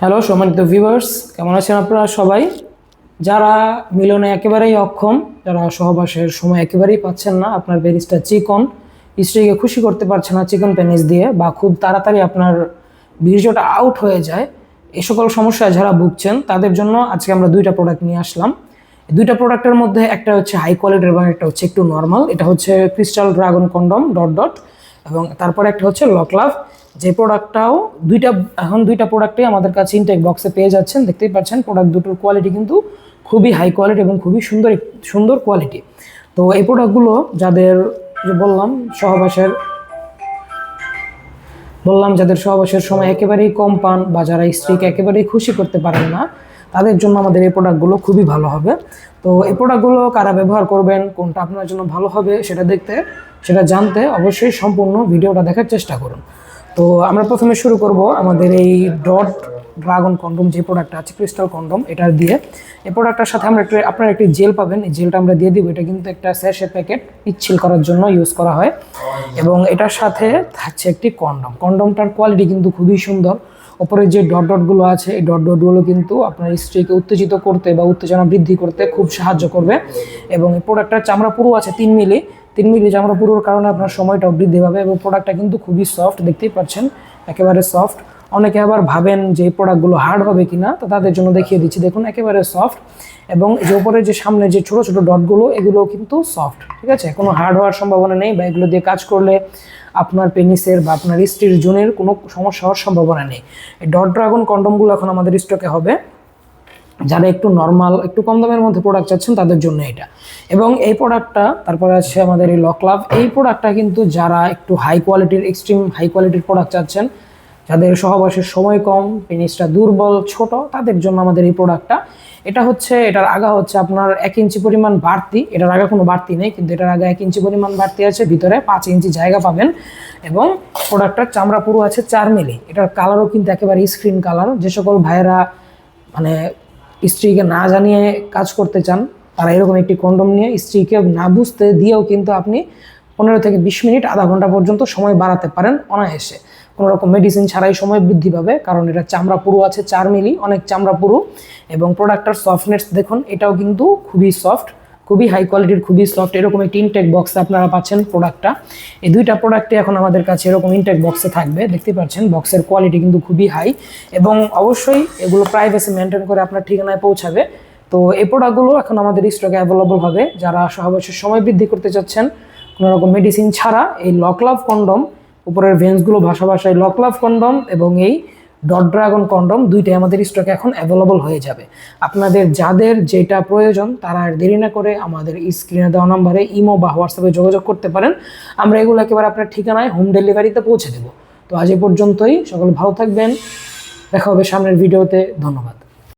Hello সম্মানিত viewers, কেমন আছেন আপনারা সবাই? যারা মিলনে একেবারেই অক্ষম, যারা সহবাসের সময় একেবারেই পাচ্ছেন না, আপনার পেনিসটা চিকন, স্ত্রীকে খুশি করতে পারছে না চিকন পেনিস দিয়ে, বা খুব তাড়াতাড়ি আপনার বীর্যটা আউট হয়ে যায়, এই সকল সমস্যায় যারা ভুগছেন তাদের জন্য আজকে আমরা দুইটা প্রোডাক্ট নিয়ে আসলাম। এই দুইটা প্রোডাক্টের মধ্যে একটা হচ্ছে হাই কোয়ালিটির এবং একটা হচ্ছে একটু নর্মাল। এটা হচ্ছে crystal dragon condom dot dot, এবং তারপরে একটা হচ্ছে লকলাভ। যে প্রোডাক্টটাও দুইটা প্রোডাক্টই আমাদের কাছে ইনটেক বক্সে পেয়ে যাচ্ছেন। দেখতেই পাচ্ছেন প্রোডাক্ট দুটোর কোয়ালিটি কিন্তু খুবই হাই কোয়ালিটি এবং খুবই সুন্দর সুন্দর কোয়ালিটি। তো এই প্রোডাক্টগুলো যাদের যাদের সহবাসের সময় একেবারেই কম পান, বা যারা স্ত্রীকে একেবারেই খুশি করতে পারেন না, তাদের জন্য আমাদের এই প্রোডাক্টগুলো খুবই ভালো হবে। তো এই প্রোডাক্টগুলো কারা ব্যবহার করবেন, কোনটা আপনার জন্য ভালো হবে সেটা জানতে অবশ্যই সম্পূর্ণ ভিডিওটা দেখার চেষ্টা করুন। তো আমরা প্রথমে শুরু করব আমাদের এই ডট ড্রাগন কন্ডম, যে প্রোডাক্টটা আছে ক্রিস্টাল কন্ডম, এটার দিয়ে। এই প্রোডাক্টটার সাথে আপনারা একটি জেল পাবেন। এই জেলটা আমরা দিয়ে দিব। এটা কিন্তু একটা স্যাশে প্যাকেট পিচ্ছিল করার জন্য ইউজ করা হয়, এবং এটার সাথে থাকছে একটি কন্ডমটার কোয়ালিটি কিন্তু খুবই সুন্দর। ওপরে যে ডট ডটগুলো আছে, এই ডট ডটগুলো কিন্তু আপনার স্ত্রীকে উত্তেজিত করতে বা উত্তেজনা বৃদ্ধি করতে খুব সাহায্য করবে। এবং এই প্রোডাক্টটার চামড়া পুরো আছে 3 মিলি চামড়া পুরোর কারণে আপনার সময়টাও বৃদ্ধি পাবে। এবং প্রোডাক্টটা কিন্তু খুবই সফট, দেখতেই পাচ্ছেন একেবারে সফট। অনেকে আবার ভাবেন যে এই প্রোডাক্টগুলো হার্ড হবে কিনা, তো তাদের জন্য দেখিয়ে দিচ্ছি। দেখুন একেবারে সফট, এবং যে উপরে যে সামনে যে ছোট ছোট ডটগুলো, এগুলো কিন্তু সফট, ঠিক আছে? কোনো হার্ড হওয়ার সম্ভাবনা নেই, বা এগুলো দিয়ে কাজ করলে আপনার পেনিসের বা আপনার স্ত্রীর জোনের কোনো সমস্যা হওয়ার সম্ভাবনা নেই। এই ডট ড্রাগন কন্ডমগুলো এখন আমাদের স্টকে হবে। যারা একটু নর্মাল, একটু কম দামের মধ্যে প্রোডাক্ট চাচ্ছেন তাদের জন্য এটা। এবং এই প্রোডাক্টটা, তারপরে আছে আমাদের এই লকলাভ। এই প্রোডাক্টটা কিন্তু যারা একটু এক্সট্রিম হাই কোয়ালিটির প্রোডাক্ট চাচ্ছেন, যাদের সহবাসের সময় কম, পেনিসটা দুর্বল ছোট, তাদের জন্য আমাদের এই প্রোডাক্টটা। এটার আগা হচ্ছে আপনার 1 ইঞ্চি পরিমাণ বাড়তি। এটার আগা কোনো বাড়তি নেই, কিন্তু এটার আগে 1 ইঞ্চি পরিমাণ বাড়তি আছে, ভিতরে 5 ইঞ্চি জায়গা পাবেন। এবং প্রোডাক্টটার চামড়া পুরো আছে 4 মিলি। এটার কালারও কিন্তু একেবারে স্ক্রিন কালার। যে সকল ভাইয়েরা মানে স্ত্রীকে না জানিয়ে কাজ করতে চান, তারা এরকম একটি কন্ডম নিয়ে স্ত্রীকে না বুঝতে দিয়েও কিন্তু আপনি 15 থেকে 20 মিনিট, আধা ঘন্টা পর্যন্ত সময় বাড়াতে পারেন অনায়াসে। কোনো রকম মেডিসিন ছাড়াই সময় বৃদ্ধি পাবে, কারণ এটা চামড়া পুরো আছে 4 মিলি, অনেক চামড়া পুরো। এবং প্রোডাক্টটার সফটনেস দেখুন, এটাও কিন্তু খুবই সফট, খুবই হাই কোয়ালিটির, খুবই সফট। এরকম একটি ইনটেক বক্সে আপনারা পাচ্ছেন প্রোডাক্টটা। এই দুইটা প্রোডাক্টই এখন আমাদের কাছে এরকম ইনটেক বক্সে থাকবে। দেখতে পাচ্ছেন বক্সের কোয়ালিটি কিন্তু খুবই হাই, এবং অবশ্যই এগুলো প্রাইভেসি মেনটেন করে আপনার ঠিকানায় পৌঁছাবে। তো এই প্রোডাক্টগুলো এখন আমাদের স্টকে অ্যাভেলেবল হবে। যারা সহবাসের সময় বৃদ্ধি করতে চাচ্ছেন কোনো রকম মেডিসিন ছাড়া, এই লকলাভ কন্ডম, উপরের ভেন্সগুলো ভাষায় লকলাভ কন্ডম এবং এই ডট ড্রাগন কন্ডম, দুইটাই আমাদের স্টকে এখন অ্যাভেলেবল হয়ে যাবে। আপনাদের যাদের যেটা প্রয়োজন, তারা আর দেরি না করে আমাদের স্ক্রিনে দেওয়া নাম্বারে ইমো বা হোয়াটসঅ্যাপে যোগাযোগ করতে পারেন। আমরা এগুলো একেবারে আপনার ঠিকানায় হোম ডেলিভারিতে পৌঁছে দেব। তো আজ এ পর্যন্তই। সকলে ভালো থাকবেন, দেখা হবে সামনের ভিডিওতে। ধন্যবাদ।